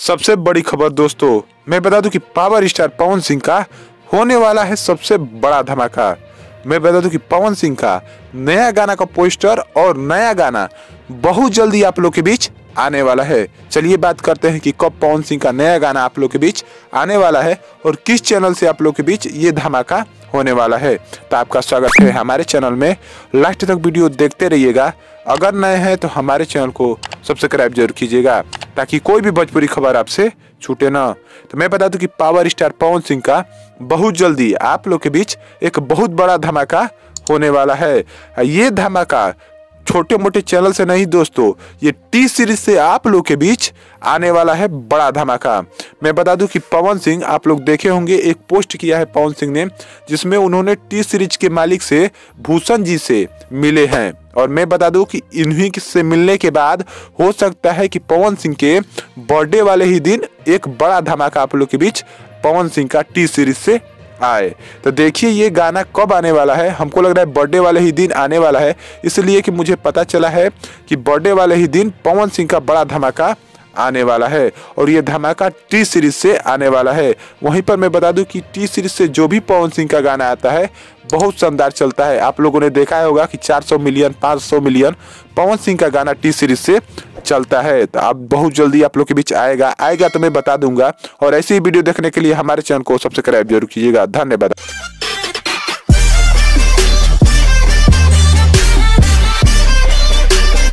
सबसे बड़ी खबर दोस्तों, मैं बता दूं कि पावर स्टार पवन सिंह का होने वाला है सबसे बड़ा धमाका। मैं बता दूं कि पवन सिंह का नया गाना का पोस्टर और नया गाना बहुत जल्दी आप लोग के बीच आने वाला है। चलिए बात करते हैं कि कब पवन सिंह का नया गाना आप लोग के बीच आने वाला है और किस चैनल से आप लोग के बीच ये धमाका होने वाला है। तो आपका स्वागत है हमारे चैनल में, लास्ट तक वीडियो देखते रहिएगा। अगर नए हैं तो हमारे चैनल को सब्सक्राइब जरूर कीजिएगा ताकि कोई भी भोजपुरी खबर आपसे छूटे ना। तो मैं बता दूं कि पावर स्टार पवन सिंह का बहुत जल्दी आप लोग के बीच एक बहुत बड़ा धमाका होने वाला है। ये धमाका छोटे मोटे चैनल से नहीं दोस्तों, ये टी सीरीज से आप लोग के बीच आने वाला है बड़ा धमाका। मैं बता दूं कि पवन सिंह, आप लोग देखे होंगे एक पोस्ट किया है पवन सिंह ने, जिसमें उन्होंने टी सीरीज के मालिक से भूषण जी से मिले हैं। और मैं बता दूं कि इन्हीं से मिलने के बाद हो सकता है कि पवन सिंह के बर्थडे वाले ही दिन एक बड़ा धमाका आप लोग के बीच पवन सिंह का टी सीरीज से आए। तो देखिए ये गाना कब आने वाला है। हमको लग रहा है बर्थडे वाले ही दिन आने वाला है, इसलिए कि मुझे पता चला है कि बर्थडे वाले ही दिन पवन सिंह का बड़ा धमाका आने वाला है और ये धमाका टी सीरीज से आने वाला है। वहीं पर मैं बता दूं कि टी सीरीज से जो भी पवन सिंह का गाना आता है बहुत शानदार चलता है। आप लोगों ने देखा होगा कि 400 मिलियन 500 मिलियन पवन सिंह का गाना टी सीरीज से चलता है। तो अब बहुत जल्दी आप लोग के बीच आएगा तो मैं बता दूंगा। और ऐसी ही वीडियो देखने के लिए हमारे चैनल को सब्सक्राइब जरूर कीजिएगा। धन्यवाद।